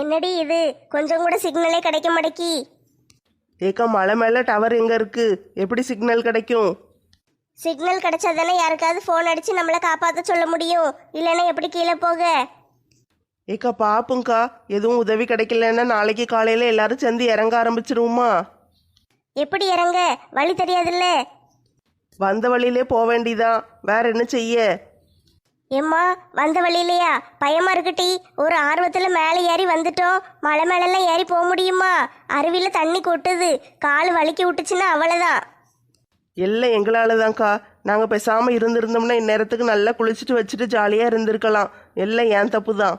என்னடி இது, கொஞ்சம் கூட சிக்னலே கிடைக்க மாட்டேக்கி. ஏக்கா மலை மேலே டவர் எங்கே இருக்கு? எப்படி சிக்னல் கிடைக்கும்? சிக்னல் கிடைச்சா தானே யாருக்காவது ஃபோன் அடிச்சு நம்மளை காப்பாற்ற சொல்ல முடியும். இல்லைன்னா எப்படி கீழே போக? ஏக்கா பாப்புங்கக்கா, எதுவும் உதவி கிடைக்கலன்னா நாளைக்கு காலையில் எல்லாரும் சேர்ந்து இறங்க ஆரம்பிச்சிருவோமா? எப்படி இறங்க? வழி தெரியாதுல்ல. வந்த வழியிலே போக வேண்டிதான், வேற என்ன செய்ய? ஏம்மா, வந்த வழியிலையா? பயமா இருக்குட்டி. ஒரு ஆர்வத்தில் மேலே ஏறி வந்துட்டோம். மலை மேலெல்லாம் ஏறி போக முடியுமா? அருவியில் தண்ணி கொட்டுது, கால் வலிக்கி விட்டுச்சுன்னா அவ்வளோதான். எல்லாம் எங்களால் தான்க்கா. நாங்கள் பேசாமல் இருந்திருந்தோம்னா இந்நேரத்துக்கு நல்லா குளிச்சுட்டு வச்சுட்டு ஜாலியாக இருந்திருக்கலாம். எல்லாம் ஏன் தப்பு தான்.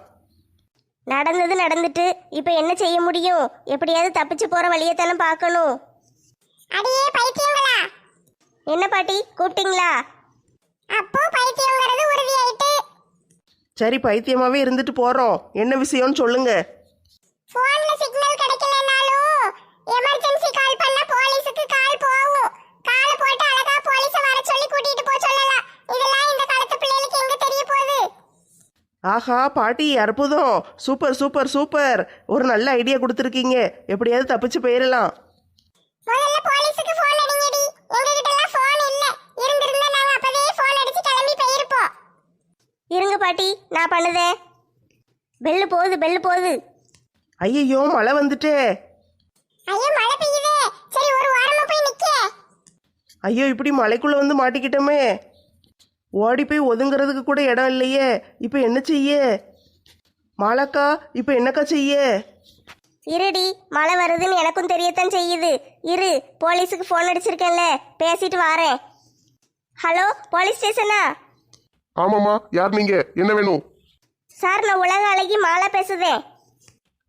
நடந்தது நடந்துட்டு இப்போ என்ன செய்ய முடியும்? எப்படியாவது தப்பிச்சு போகிற வழியை தானே பார்க்கணும். அடியே பைத்தியங்களா! என்ன பாட்டி, கூப்பிட்டீங்களா? அப்போ பைத்தியங்கிறது உறுதியாயிட்டு. சரி, பைத்தியமாகவே இருந்துட்டு போகிறோம். என்ன விஷயம்னு சொல்லுங்க. போன்ல சிக்னல் கிடைக்கலனாலும் எமர்ஜென்சி கால் பண்ண போலீஸுக்கு கால் போகும். கால போட்டு அழகா போலீஸ வர சொல்லி கூட்டிட்டு போ சொல்லலாம். இதெல்லாம் இந்த காலத்து பிள்ளைகளுக்கு எங்க தெரிய போகுது? ஆஹா பாட்டி, அற்புதம்! Super super super! ஒரு நல்ல ஐடியா கொடுத்துருக்கீங்க. எப்படியாவது தப்பிச்சு போயிடலாம். முதல்ல போலீஸுக்கு போன் அடிங்கடி. எங்க கிட்ட எல்லாம் போன் இல்ல. இருந்திருந்தா நாங்க அப்பவே போன் அடிச்சு கிளம்பி போயிருப்போம். இருங்க பாட்டி, நான் பண்ணுதேன். பெல்லு போகுது, பெல்லு போகுது. ஐயையோ, மழை வந்துட்டே! ஐயோ, மழை பெய்யுதே. சரி, ஒரு வாரமா போய் நிக்க. ஐயோ, இப்படி மலைக்குள்ளே வந்து மாட்டிக்கிட்டோமே. ஓடி போய் ஒதுங்கிறதுக்கு கூட இடம் இல்லையே. இப்போ என்ன செய்ய? மாலாக்கா, இப்போ என்னக்கா செய்ய? இருடி, மழை வருதுன்னு எனக்கும் தெரியத்தான் செய்யுது. இரு, போலீஸுக்கு ஃபோன் அடிச்சிருக்கேன்ல, பேசிட்டு வாரேன். ஹலோ, போலீஸ் ஸ்டேஷனா? ஆமாம்மா, யார் நீங்க? என்ன வேணும்? சார், நான் உலக அழகி மாலா பேசுதேன்.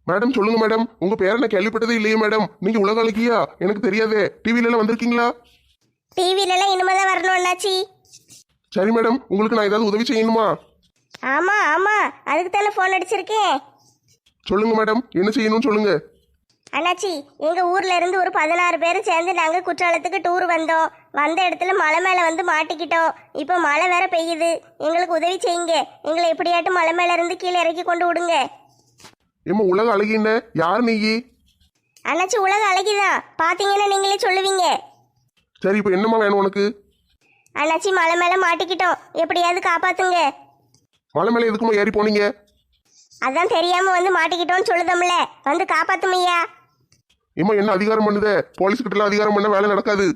மேடம் சொல்லுங்க மேடம். உங்க பேரை நான் கேள்விப்பட்டதே இல்லையே மேடம். நீங்க உலக அழகியா? எனக்கு தெரியாதே. டிவில எல்லாம் வந்திருக்கீங்களா? டிவிலலாம் இனிமேதான் வரணும் அண்ணாச்சி. சரி மேடம், உங்களுக்கு நான் ஏதாவது உதவி செய்யணுமா? ஆமா ஆமா, அதுக்கு தானே ஃபோன் அடிச்சிருக்கேன். சொல்லுங்க மேடம், என்ன செய்யணும்னு சொல்லுங்க. அண்ணாச்சி, எங்க ஊர்ல இருந்து ஒரு 16 பேர் சேர்ந்து நாங்க குற்றாலத்துக்கு டூர் வந்தோம். வந்த இடத்துல மலை மேல வந்து மாட்டிக்கிட்டோம். இப்போ மழை வேற பெய்யுது. எங்களுக்கு உதவி செய்யுங்க. எங்களை எப்படியாட்டும் மலை மேல இருந்து கீழே இறக்கி கொண்டு விடுங்க. ஏம்மா உலக அழகின்ன யார் நீ? அண்ணாச்சி, உலக அழகிதான். பாத்தீங்கன்னா நீங்களே சொல்லுவீங்க. சரி, இப்போ என்னம்மா வேணும் உனக்கு? அண்ணாச்சி, மலை மேல மாட்டிக்கிட்டோம். எப்படியாவது காப்பாத்துங்க. மலை மேலே எதுக்குமா ஏறி போனீங்க? அதான் தெரியாம வந்து மாட்டிக்கிட்டோம்னு சொல்லுதோம்ல, வந்து காப்பாத்துமையா. ஏம்மா என்ன அதிகாரம் பண்ணுதே? போலீஸ் கிட்ட எல்லாம் அதிகாரம் பண்ண வேலை நடக்காது.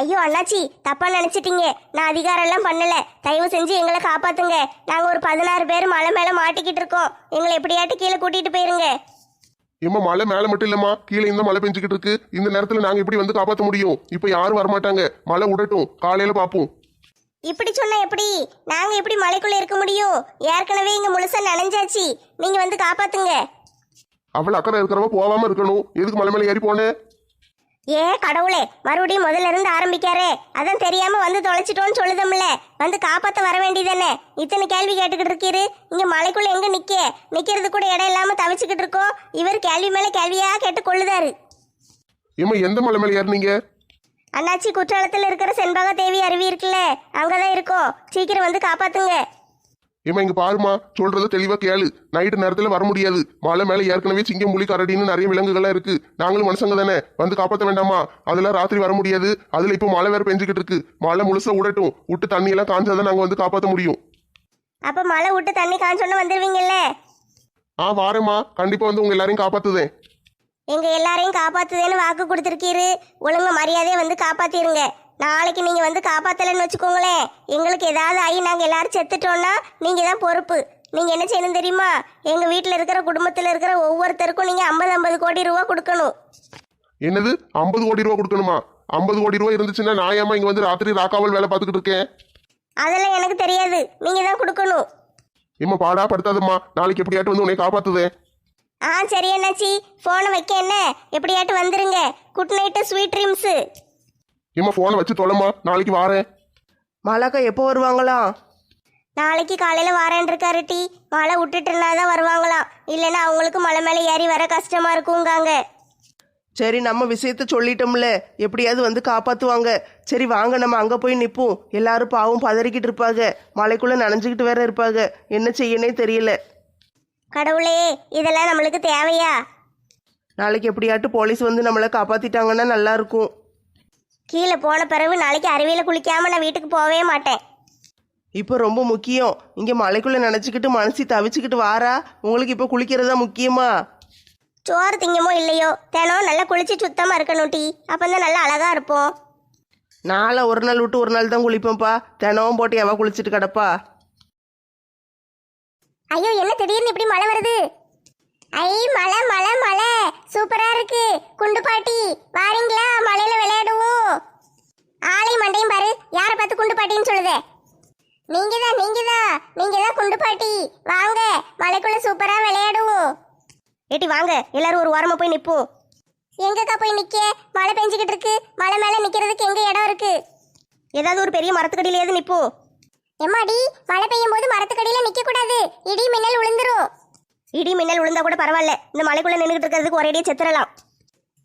ஐயோ அண்ணாச்சி, தப்பா நினைச்சிட்டீங்க. நான் அதிகாரம் எல்லாம் பண்ணல. தயவு செஞ்சு எங்களை காப்பாத்துங்க. நாங்க ஒரு 16 பேர் மலை மேல மாட்டிக்கிட்டு இருக்கோம். எங்களை எப்படியாட்டு கீழே கூட்டிட்டு போயிருங்க. ஏம்மா மலை மேலே மட்டும் இல்லம்மா, கீழே இந்த மழை பெஞ்சுக்கிட்டு இருக்கு. இந்த நேரத்தில் நாங்கள் எப்படி வந்து காப்பாற்ற முடியும்? இப்போ யாரும் வரமாட்டாங்க. மழை விடட்டும், காலையில் பார்ப்போம். இப்படி சொன்னா எப்படி? நாங்க எப்படி மலைக்குள்ள இருக்க முடியும்? ஏற்கனவே இங்க முழுசா நனைஞ்சாச்சு. நீங்க வந்து காப்பாத்துங்க. அவள் அக்கறை இருக்கிறவ போகாம இருக்கணும். எதுக்கு மலை மேலே ஏறி போனேன்? ஏ கடவுளே, மறுபடியும் முதல்ல இருந்து ஆரம்பிக்காரே. அதான் தெரியாம வந்து தொலைச்சிட்டோன்னு சொல்லுதம்ல, வந்து காப்பாத்த வர வேண்டியதானே. இத்தனை கேள்வி கேட்டுக்கிட்டு இருக்கீரு. இங்க மலைக்குள்ள எங்க நிக்கிறது கூட இடம் இல்லாம தவிச்சுக்கிட்டு இருக்கோம். இவர் கேள்வி மேல கேள்வியா கேட்டு கொள்ளுதாரு. ஏம்மா எந்த மலை மேலே ஏறினீங்க? அண்ணாச்சி, குற்றாலத்தில் இருக்கிற செண்பக தேவி அருவி இருக்குல்ல, அங்கதான் இருக்கோம். சீக்கிரம் வந்து காப்பாத்துங்க. ஏம்மா இங்க பாருமா, சொல்றத தெளிவா கேளு. நைட்டு நேரத்துல வர முடியாது. மலை மேல ஏற்கனவே சிங்கம், புலி, கரடின்னு நிறைய விலங்குகள்லாம் இருக்கு. நாங்களும் மனுஷங்க தானே, வந்து காப்பாற்ற வேண்டாமா? அதெல்லாம் ராத்திரி வர முடியாது. அதுல இப்போ மழை வேற பெஞ்சுக்கிட்டு இருக்கு. மழை முழுசா விடட்டும், விட்டு தண்ணி எல்லாம் காஞ்சாதான் நாங்க வந்து காப்பாற்ற முடியும். அப்ப மழை விட்டு தண்ணி காஞ்சோன்னு வந்துருவீங்கல்ல? வாரேம்மா, கண்டிப்பா வந்து உங்க எல்லாரையும் காப்பாத்துதேன். எங்க எல்லாரையும் காப்பாத்துதேன்னு வாக்கு கொடுத்துருக்கீரு. ஒழுங்கு மரியாதையை வந்து காப்பாத்திருங்க. நாளைக்கு நீங்க வந்து காப்பாத்தலன்னு வச்சுக்கோங்களேன், எங்களுக்கு ஏதாவது ஆகி நாங்க எல்லாரும் செத்துட்டோம்னா நீங்க தான் பொறுப்பு. நீங்க என்ன செய்யணும் தெரியுமா? எங்க வீட்டுல இருக்கிற குடும்பத்துல இருக்கிற ஒவ்வொருத்தருக்கும் நீங்க 50 கோடி ரூபா கொடுக்கணும். என்னது 50 கோடி ரூபா கொடுக்கணுமா? 50 கோடி ரூபா இருந்துச்சுன்னா நான் ஏமா இங்க வந்து ராத்திரி ராக்காவல் வேலை பார்த்துக்கிட்டு இருக்கேன்? அதெல்லாம் எனக்கு தெரியாது, நீங்க தான் கொடுக்கணும். ஏம்மா பாடா படுத்தாதம்மா, நாளைக்கு எப்படியாட்டு வந்து உன்னை காப்பாத்துதேன். சரி அண்ணாச்சி, போனை வைக்க என்ன, எப்படியாட்டு வந்துருங்க. Good night, sweet dreams. ஏம்மா போனை வச்சு தொலைம்மா, நாளைக்கு வாரேன். மாலாக்கா எப்போ வருவாங்களா? நாளைக்கு காலையில் வாரேன் இருக்காரு டி. மழை விட்டுட்டுனா தான் வருவாங்களாம். இல்லைன்னா அவங்களுக்கு மலை மேலே ஏறி வர கஷ்டமா இருக்குங்காங்க. சரி, நம்ம விஷயத்த சொல்லிட்டோம்ல, எப்படியாவது வந்து காப்பாற்றுவாங்க. சரி வாங்க, நம்ம அங்கே போய் நிற்போம். எல்லாரும் பாவம் பதறிக்கிட்டு இருப்பாங்க. மலைக்குள்ளே நனைஞ்சிக்கிட்டு வேற இருப்பாங்க. என்ன செய்யனே தெரியல. கடவுளே, இதெல்லாம் நம்மளுக்கு தேவையா? நாளைக்கு எப்படியாட்டு போலீஸ் வந்து நம்மளை காப்பாற்றிட்டாங்கன்னா நல்லா இருக்கும். கீழே போன பிறகு நாளைக்கு அருவியில் குளிக்காம நான் வீட்டுக்கு போகவே மாட்டேன். இப்போ ரொம்ப முக்கியம். இங்கே மலைக்குள்ளே நினச்சிக்கிட்டு மனசி தவிச்சுக்கிட்டு வாரா. உங்களுக்கு இப்போ குளிக்கிறதா முக்கியமா? சோறு திங்கமோ இல்லையோ, தினம் நல்லா குளிச்சு சுத்தமாக இருக்கணும் டீ. அப்போ தான் நல்லா அழகாக இருப்போம். நாளை ஒரு நாள் விட்டு ஒரு நாள் தான் குளிப்பேன்ப்பா. தினமும் போட்டு எவ குளிச்சுட்டு கிடப்பா? ஐயோ, என்ன திடீர்னு இப்படி மழை வருது? ஐ, மழை மழை மழை, சூப்பரா இருக்கு. குண்டு பாட்டி வாரீங்களா? மழையில விளையாடுவோம். ஆளை மண்டையும் பாரு, யாரை பார்த்து குண்டு பாட்டின்னு சொல்லுதே? நீங்க தான் குண்டு பாட்டி. வாங்க, மலைக்குள்ள சூப்பரா விளையாடுவோம். ஏட்டி வாங்க, எல்லாரும் ஒரு ஓரமா போய் நிப்போம். எங்கக்கா போய் நிக்க? மழை பெஞ்சுக்கிட்டு இருக்கு. மலை மேல நிக்கிறதுக்கு எங்க இடம் இருக்கு? ஏதாவது ஒரு பெரிய மரத்துக்கடியிலேயே நிப்போம். எம்மாடி, மழை பெய்யும் போது மரத்துக்கடியில நிக்க கூடாது. இடி மின்னல் விழுந்துரும். இடி மின்னல் விழுந்தா கூட பரவாயில்ல, இந்த மலைக்குள்ள நின்றுட்டு இருக்கிறதுக்கு ஒரேடியே செத்துறலாம்.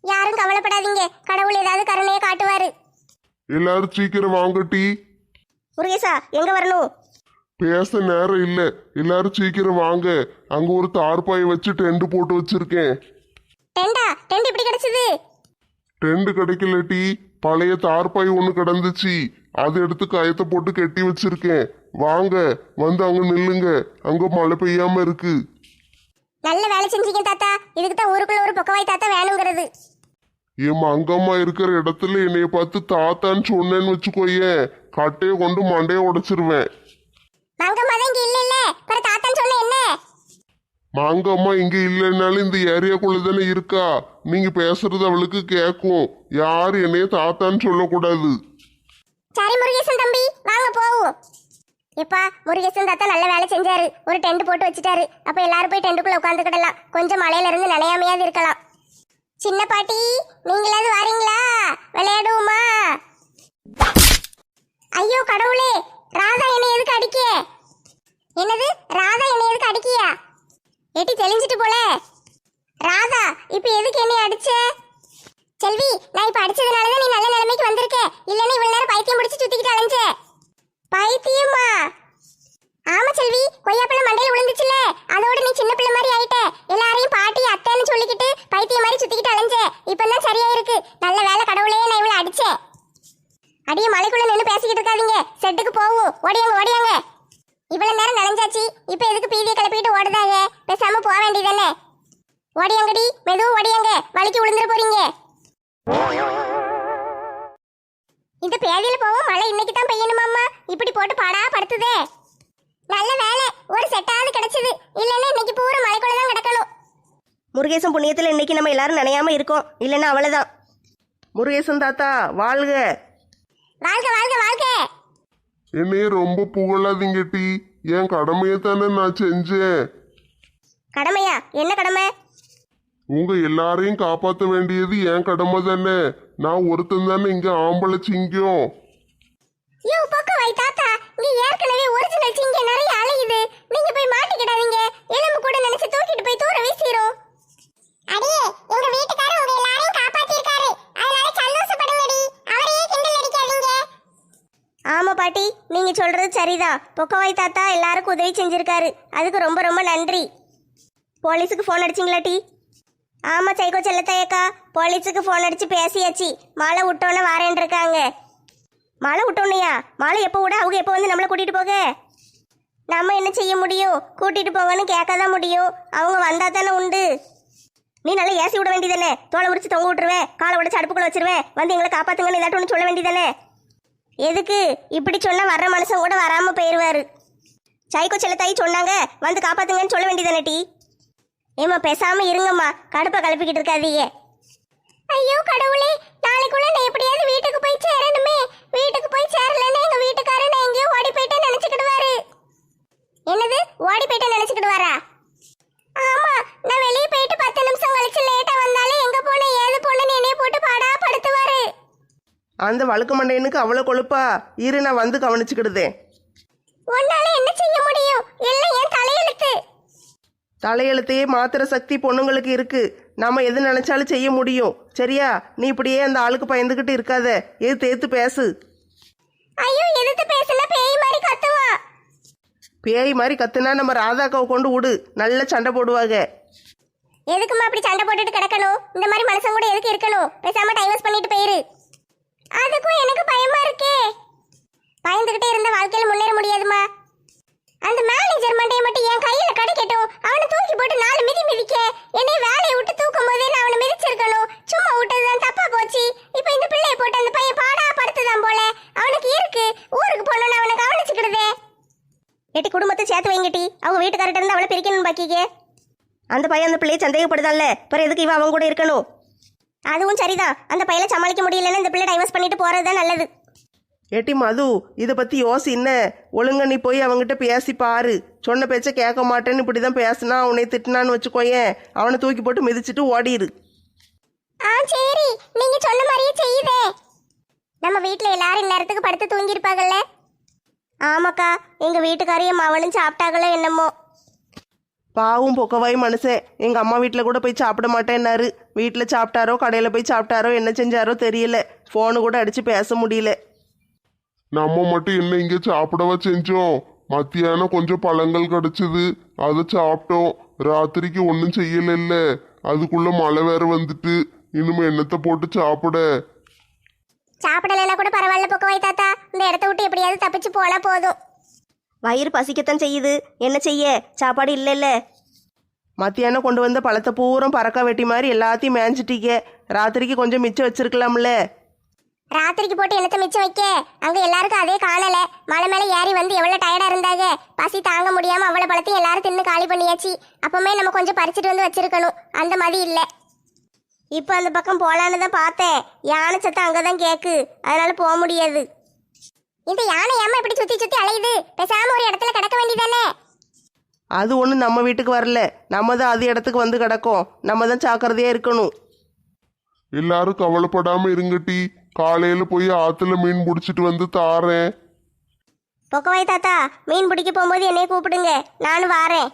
யாரும் கவலைப்படாதீங்க, கடவுள் ஏதாவது கருணையை காட்டுவாரு. எல்லாரும் சீக்கிரம் வாங்க டீ. முருகேசா, எங்க வரணும்? பேச நேரம் இல்ல, எல்லாரும் சீக்கிரம் வாங்க. அங்க ஒரு தார்பாயை வச்சு டென்ட் போட்டு வச்சிருக்கேன். டெண்ட் இப்படி கிடைச்சது? டென்ட் கிடைக்கல டீ, பழைய தார்பாய் ஒண்ணு கிடந்துச்சு, அதை எடுத்து கயத்தை போட்டு கட்டி வச்சிருக்கேன். வாங்க, வந்து அங்க நில்லுங்க, அங்க மழை பெய்யாம இருக்கு. நல்ல வேலை செஞ்சீங்க தாத்தா. இதுக்கு தான் ஊருக்குள்ள ஒரு பொக்கவாய் தாத்தா வேணுங்கிறது. என் மங்கம்மா இருக்கிற இடத்துல என்னைய பார்த்து தாத்தான்னு சொன்னேன்னு வச்சுக்கோயேன், கட்டையை கொண்டு மண்டையை உடைச்சிருவேன். மங்கம்மா தான் இங்க இல்ல. பிற தாத்தான்னு சொன்ன என்ன? மாங்கம்மா இங்க இல்லைன்னாலும் இந்த ஏரியாக்குள்ள தானே இருக்கா. நீங்க பேசுறது அவளுக்கு கேட்கும். யாரு என்னைய தாத்தான்னு சொல்லக்கூடாது. சரி முருகேசன் தம்பி, வாங்க போவோம். எப்பா, முருகேசன் தாத்தா நல்ல வேலை செஞ்சாரு. ஒரு டென்ட் போட்டு வச்சுட்டாரு. அப்ப எல்லாரும் போய் டென்ட்டுக்குள்ள உட்காந்துக்கிடலாம். கொஞ்சம் மழையில இருந்து நனையாமையாவது இருக்கலாம். சின்ன பாட்டி, நீங்களாவது வாரீங்களா? விளையாடுவோமா? ஐயோ கடவுளே, ராதா என்னை எதுக்கு அடிக்க? என்னது, ராதா என்னை எதுக்கு அடிக்கியா? எட்டி தெளிஞ்சிட்டு போல. ராதா, இப்ப எதுக்கு என்னை அடிச்ச? செல்வி, நான் இப்ப அடிச்சதுனாலதான் நீ நல்ல நிலைமைக்கு வந்திருக்க. இல்லன்னா இவ்வளவு நேரம் பைத்தியம் முடிச்சு சுத்திக்கிட்டு அலைஞ்ச. பைத்தியமா? ஆமா செல்வி, கொய்யாப்பழம் மண்டையில விழுந்துச்சுல, அதோட நீ சின்ன பிள்ளை மாதிரி ஆயிட்ட. எல்லாரையும் பாட்டி அத்தைன்னு சொல்லிக்கிட்டு பைத்தியம் மாதிரி சுத்திக்கிட்டு அலைஞ்ச. இப்பதான் சரியா இருக்கு. நல்ல வேலை கடவுளே, நான் இவ்வளவு அடிச்சேன். அடியே, மலைக்குள்ள நின்று பேசிக்கிட்டு இருக்காதீங்க, செட்டுக்கு போவோம். ஓடியாங்க. இவ்வளவு நேரம் நனைஞ்சாச்சு, இப்ப எதுக்கு பீதியை கிளப்பிட்டு ஓடுதாங்க? பேசாம போக வேண்டியதானே? ஓடியாங்கடி, மெதுவும் ஓடியாங்க, வலிக்கு விழுந்துட போறீங்க. இந்த பேதியில போவோம். மழை இன்னைக்கு தான் பெய்யணுமாம்மா, இப்படி போட்டு பாடா படுத்துதே. நல்ல வேலை, ஒரு செட்டாவது கிடைச்சது. இல்லைன்னா இன்னைக்கு பூரா மலைக்குள்ள தான் கிடக்கணும். முருகேசன் புண்ணியத்தில் இன்னைக்கு நம்ம எல்லாரும் நினையாம இருக்கோம். இல்லைன்னா அவ்வளோதான். முருகேசன் தாத்தா வாழ்க. வாழ்க. என்னைய ரொம்ப புகழாதீங்க டீ, என் கடமையை தானே நான் செஞ்சேன். கடமையா? என்ன கடமை? உங்க எல்லாரையும் காப்பாற்ற வேண்டியது என் கடமை தானே. நான் ஒருத்தன் தானே இங்க ஆம்பளை சிங்கம். யோ பக்கவாய் தாத்தா, இங்க ஏற்கனவே ஒரிஜினல் சிங்கம் நிறைய அலையுது. நீங்க போய் மாட்டிக்கிடாதீங்க. எலும்பு கூட நினைச்சு தூக்கிட்டு போய் தூர வீசிரும். அடியே, எங்க வீட்டுக்காரர் உங்க எல்லாரையும் காப்பாத்திருக்காரு. அதனால சந்தோஷப்படுங்கடி. அவரையே கிண்டல் அடிக்காதீங்க. ஆமா பாட்டி, நீங்க சொல்றது சரிதான். பொக்கவாய் தாத்தா எல்லாருக்கும் உதவி செஞ்சிருக்காரு. அதுக்கு ரொம்ப ரொம்ப நன்றி. போலீஸுக்கு ஃபோன் அடிச்சிங்களா டி? ஆமா சைக்கோ செல்லத்தையக்கா, போலீஸுக்கு ஃபோன் அடிச்சு பேசியாச்சு. மழை விட்டோன்னே வாரேன் இருக்காங்க. மழை விட்டோன்னையா? மழை எப்போ விட அவங்க எப்போ வந்து நம்மளை கூட்டிட்டு போக? நம்ம என்ன செய்ய முடியும்? கூட்டிட்டு போங்கன்னு கேட்க தான் முடியும். அவங்க வந்தா தானே உண்டு. நீ நல்லா ஏசி விட வேண்டியதானே? தோலை உரிச்சு தொங்க விட்டுருவேன், காலை உடச்சு அடுப்புக்குள்ள வச்சிருவேன். வந்து எங்களை காப்பாத்துங்கன்னு ஏதாட்டும் ஒன்று சொல்ல வேண்டியதானே? எதுக்கு இப்படி சொன்னா வர்ற மனுஷன் கூட வராம போயிடுவாரு. சைக்கோ செல்லத்தாயி சொன்னாங்க, வந்து காப்பாத்துங்கன்னு சொல்ல வேண்டியதானே டி? ஏமா பேசாம இருங்கம்மா, கடுப்பை கலப்பிக்கிட்டு இருக்காதீங்க. ஐயோ கடவுளே, நாளைக்குள்ள நான் எப்படியாவது வீட்டுக்கு போய் சேரணுமே. வீட்டுக்கு போய் சேரலன்னா எங்க வீட்டுக்காரர் நான் எங்கேயோ ஓடி போயிட்டே நினைச்சுக்கிடுவாரு. என்னது, ஓடி போயிட்டே நினைச்சுக்கிடுவாரா? ஆமா, நான் வெளியே போயிட்டு 10 நிமிஷம் கழிச்சு லேட்டா வந்தாலே எங்க போன ஏது போனன்னு என்னைய போட்டு பாடா படுத்துவாரு. அந்த வழுக்கு மண்டையனுக்கு அவ்வளோ கொழுப்பா? இரு, நான் வந்து கவனிச்சுக்கிடுதேன். உன்னால என்ன செய்ய முடியும்? எல்லாம் என் தலையெழுத்து. தலையெழுத்தையே மாத்திர சக்தி பொண்ணுங்களுக்கு இருக்கு. நம்ம எது நினைச்சாலும் செய்ய முடியும். சரியா? நீ இப்படியே அந்த ஆளுக்கு பயந்துகிட்டு இருக்காத. எது தேத்து பேசு. ஐயோ, எதுக்கு பேசுனா பேய் மாதிரி கத்துவா. பேய் மாதிரி கத்துனா நம்ம ராதாக்காவை கொண்டு விடு, நல்ல சண்டை போடுவாங்க. எதுக்குமா அப்படி சண்டை போட்டுட்டு கிடக்கணும்? இந்த மாதிரி மனுஷன் கூட எதுக்கு இருக்கணும்? பேசாம டைவர்ஸ் பண்ணிட்டு போயிரு. அதுக்கும் எனக்கு பயமா இருக்கே. பயந்துகிட்டே இருந்த வாழ்க்கையில முன்னேற முடியாதுமா. அந்த மேனேஜர் மண்டையை மட்டும் என் கையில கிடைக்கட்டும், அவனை தூக்கி போட்டு 4 மிதி மிதிக்க, என்னை வேலையை விட்டு தூக்கும் போதே நான் அவனை மிதிச்சிருக்கணும். சும்மா விட்டதுதான் தப்பா போச்சு. இப்ப இந்த பிள்ளையை போட்டு அந்த பையன் பாடா படுத்துதான் போல. அவனுக்கு இருக்கு, ஊருக்கு போனோன்னு அவனை கவனிச்சுக்கிடுதே. எட்டி குடும்பத்தை சேர்த்து வைங்கட்டி. அவங்க வீட்டுக்காரர்ட்ட இருந்து அவளை பிரிக்கணும்னு பாக்கிக்க. அந்த பையன் அந்த பிள்ளையை சந்தேகப்படுதான்ல, பிற எதுக்கு இவ அவன் கூட இருக்கணும்? அதுவும் சரிதான். அந்த பையனை சமாளிக்க முடியலன்னா இந்த பிள்ளை டைவர்ஸ் பண்ணிட்டு போறதுதான் நல்லது. ஏட்டி மது, இதை பற்றி யோசி. என்ன ஒழுங்க நீ போய் அவங்ககிட்ட பேசி பாரு. சொன்ன பேச்ச கேட்க மாட்டேன்னு இப்படி தான் பேசினா அவனை திட்டினான்னு வச்சுக்கோயேன், அவனை தூக்கி போட்டு மிதிச்சிட்டு ஓடிடு. சரி, நீங்க சொன்ன மாதிரியே செய்யுதே. நம்ம வீட்டில் எல்லாரும் இந்நேரத்துக்கு படுத்து தூங்கியிருப்பாங்கல்ல? ஆமாக்கா, எங்க வீட்டுக்காரையும் அவனும் சாப்பிட்டாங்களோ என்னமோ. பாவும் பொக்கவாய் மனுஷன். எங்கள் அம்மா வீட்டில் கூட போய் சாப்பிட மாட்டேன்னாரு. வீட்டில் சாப்பிட்டாரோ கடையில் போய் சாப்பிட்டாரோ என்ன செஞ்சாரோ தெரியல. ஃபோனு கூட அடித்து பேச முடியல. நம்ம மட்டும் என்ன இங்க சாப்பிடவா செஞ்சோம்? மத்தியானம் கொஞ்சம் பழங்கள் கிடைச்சது, அதை சாப்பிட்டோம். ராத்திரிக்கு ஒன்றும் செய்யல. அதுக்குள்ள மழை வேற வந்துட்டு இனிமே என்னத்தை போட்டு சாப்பிட? சாப்பிடலைன்னா கூட பரவாயில்ல பொக்கவாய் தாத்தா, இந்த இடத்த விட்டு எப்படியாவது தப்பிச்சு போனா போதும். வயிறு பசிக்கத்தான் செய்யுது, என்ன செய்ய? சாப்பாடு இல்லைல்ல. மத்தியானம் கொண்டு வந்த பழத்தை பூரம் பறக்கா வெட்டி மாதிரி எல்லாத்தையும் மேய்ஞ்சிட்டீங்க. ராத்திரிக்கு கொஞ்சம் மிச்சம் வச்சிருக்கலாம்ல. ராத்திரிக்கு போட்டு என்னத்தை மிச்சம் வைக்க? அங்க எல்லாருக்கும் அதே காணல. மலை மேல ஏறி வந்து எவ்வளவு டயர்டா இருந்தாங்க. பசி தாங்க முடியாம அவ்வளவு பழத்தையும் எல்லாரும் தின்னு காலி பண்ணியாச்சு. அப்பமே நம்ம கொஞ்சம் பறிச்சுட்டு வந்து வச்சிருக்கணும். அந்த மாதிரி இல்ல. இப்ப அந்த பக்கம் போலான்னு தான் பார்த்தேன். யானை சத்தம் அங்கதான் கேக்கு, அதனால போக முடியாது. இந்த யானை ஏமா இப்படி சுத்தி சுத்தி அலையுது? பேசாம ஒரு இடத்துல கிடக்க வேண்டியதானே? அது ஒன்றும் நம்ம வீட்டுக்கு வரல. நம்ம தான் அது இடத்துக்கு வந்து கிடக்கும். நம்ம தான் ஜாக்கிரதையா இருக்கணும். எல்லாரும் கவலைப்படாம இருங்கட்டி. காலையில போய் ஆத்துல மீன் பிடிச்சிட்டு வந்து தாரேன். பொக்கவாய் தாத்தா, மீன் பிடிக்க போகும்போது என்னைய கூப்பிடுங்க, நானும் வாரேன்.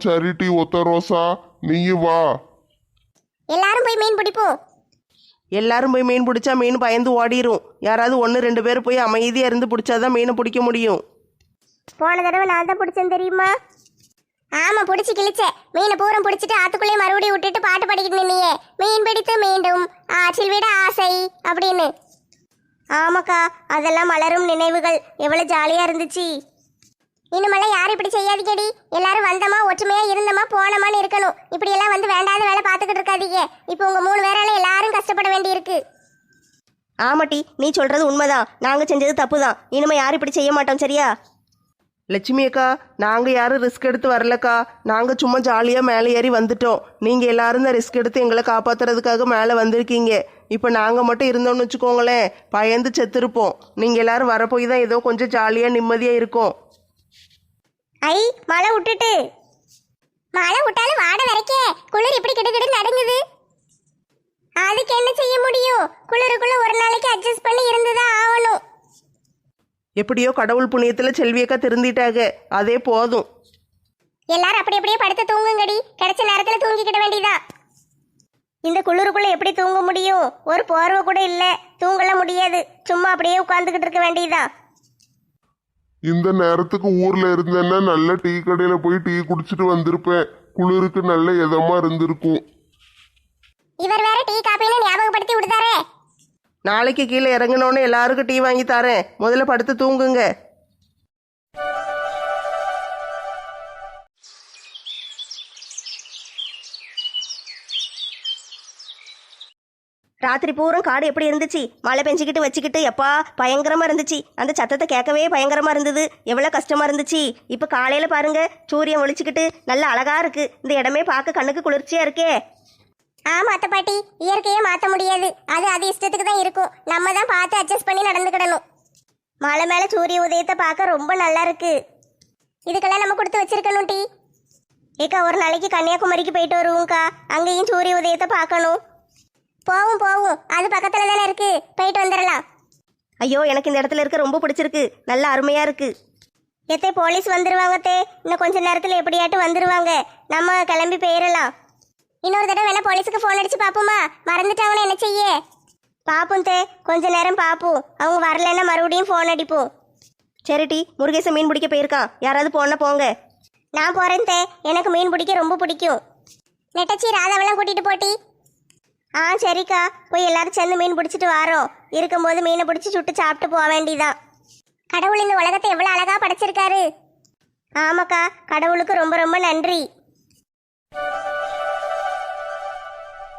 சரிட்டி ஒத்த ரோசா, நீயும் வா. எல்லாரும் போய் மீன் பிடிப்போம். எல்லாரும் போய் மீன் பிடிச்சா மீன் பயந்து ஓடிரும். யாராவது 1-2 பேர் போய் அமைதியாக இருந்து பிடிச்சாதான் மீனை பிடிக்க முடியும். போன தடவை நான் தான் பிடிச்சேன் தெரியுமா? ஆமா, பிடிச்சி கிழிச்சேன். மீனை பூரம் பிடிச்சிட்டு ஆத்துக்குள்ளே மறுபடியும் விட்டுட்டு பாட்டு படிக்கிட்டு நின்னியே, மீன் பிடித்து மீண்டும் ஆற்றில் விட ஆசை அப்படின்னு. ஆமாக்கா, அதெல்லாம் மலரும் நினைவுகள். எவ்வளவு ஜாலியா இருந்துச்சு. இனிமேலாம் யாரும் இப்படி செய்யாதீங்கடி. எல்லாரும் வந்தமா ஒற்றுமையா இருந்தமா போனமான்னு இருக்கணும். இப்படி எல்லாம் வந்து வேண்டாத வேலை பார்த்துக்கிட்டு இருக்காதீங்க. இப்போ உங்க 3 பேரால எல்லாரும் கஷ்டப்பட வேண்டி இருக்கு. ஆமாட்டி, நீ சொல்றது உண்மைதான். நாங்க செஞ்சது தப்பு தான். இனிமே யாரும் இப்படி செய்ய மாட்டோம், சரியா? லட்சுமி அக்கா, நாங்கள் யாரும் ரிஸ்க் எடுத்து வரலக்கா. நாங்கள் சும்மா ஜாலியாக மேலே ஏறி வந்துட்டோம். நீங்கள் எல்லாரும் தான் ரிஸ்க் எடுத்து எங்களை காப்பாற்றுறதுக்காக மேலே வந்திருக்கீங்க. இப்போ நாங்கள் மட்டும் இருந்தோம்னு வச்சுக்கோங்களேன், பயந்து செத்துருப்போம். நீங்கள் எல்லாரும் வரப்போய் தான் ஏதோ கொஞ்சம் ஜாலியாக நிம்மதியாக இருக்கும். ஐ, மழை விட்டுட்டு. மழை விட்டாலும் வாட வரைக்கே குளிர் இப்படி கிடுகிடு நடுங்குது. அதுக்கு என்ன செய்ய முடியும்? குளிருக்குள்ள ஒரு நாளைக்கு அட்ஜஸ்ட் பண்ணி இருந்துதான் ஆகணும். எப்படியோ கடவுள் புண்ணியத்தில் செல்வியக்கா திருந்திட்டாங்க, அதே போதும். எல்லாரும் அப்படி அப்படியே படுத்து தூங்குங்கடி. கிடைச்ச நேரத்துல தூங்கிக்கிட வேண்டியதா. இந்த குளிருக்குள்ள எப்படி தூங்க முடியும்? ஒரு போர்வை கூட இல்ல, தூங்கலாம் முடியாது. சும்மா அப்படியே உட்கார்ந்துகிட்டு இருக்க வேண்டியதா. இந்த நேரத்துக்கு ஊர்ல இருந்தேன்னா நல்ல டீ கடையில போய் டீ குடிச்சிட்டு வந்திருப்பேன். குளிருக்கு நல்ல இதமா இருந்திருக்கும். இவர் வேற டீ காப்பின்னு ஞாபகப்படுத்தி விடுதாரே. நாளைக்கு கீழே இறங்கினோன்னு எல்லாருக்கும் டீ வாங்கி தரேன். முதல்ல படுத்து தூங்குங்க. ராத்திரி பூரம் காடு எப்படி இருந்துச்சு? மழை பெஞ்சிக்கிட்டு வச்சுக்கிட்டு எப்பா பயங்கரமா இருந்துச்சு. அந்த சத்தத்தை கேட்கவே பயங்கரமா இருந்தது. எவ்வளவு கஷ்டமா இருந்துச்சு. இப்ப காலையில பாருங்க, சூரியன் ஒளிச்சுக்கிட்டு நல்ல அழகா இருக்கு. இந்த இடமே பார்க்க கண்ணுக்கு குளிர்ச்சியா இருக்கே. ஆமா அத்தை பாட்டி, இயற்கையே மாற்ற முடியாது. அது இஷ்டத்துக்கு தான் இருக்கும். நம்ம தான் பார்த்து அட்ஜஸ்ட் பண்ணி நடந்துக்கிடணும். மலை மேல சூரிய உதயத்தை பார்க்க ரொம்ப நல்லா இருக்கு. இதுக்கெல்லாம் நம்ம கொடுத்து வச்சிருக்கணும் டீ. ஏக்கா, ஒரு நாளைக்கு கன்னியாகுமரிக்கு போயிட்டு வருவோம்க்கா. அங்கேயும் சூரிய உதயத்தை பார்க்கணும். போவும், அது பக்கத்துல தானே இருக்கு, போயிட்டு வந்துடலாம். ஐயோ, எனக்கு இந்த இடத்துல இருக்க ரொம்ப பிடிச்சிருக்கு. நல்ல அருமையா இருக்கு. எத்தே போலீஸ் வந்துருவாங்கத்தே. இன்னும் கொஞ்ச நேரத்துல எப்படியாட்டும் வந்துருவாங்க. நம்ம கிளம்பி போயிடலாம். இன்னொரு தடவை வேணா போலீஸுக்கு ஃபோன் அடிச்சு பாப்போமா? மறந்துட்டாங்கன்னா என்ன செய்ய? பாப்போம் தே, கொஞ்ச நேரம் பாப்போம். அவங்க வரலன்னா மறுபடியும் ஃபோன் அடிப்போம். சரிட்டி, முருகேசன் மீன் பிடிக்க போயிருக்கான், யாராவது போனா போங்க. நான் போறேன் தே, எனக்கு மீன் பிடிக்க ரொம்ப பிடிக்கும். நெட்டச்சி ராதாவெல்லாம் கூட்டிட்டு போட்டி. ஆ சரிக்கா, போய் எல்லாரும் சேர்ந்து மீன் பிடிச்சிட்டு வாரோம். இருக்கும்போது மீனை பிடிச்சி சுட்டு சாப்பிட்டு போக வேண்டியதான். கடவுள் இந்த உலகத்தை எவ்வளவு அழகா படைச்சிருக்காரு. ஆமாக்கா, கடவுளுக்கு ரொம்ப ரொம்ப நன்றி.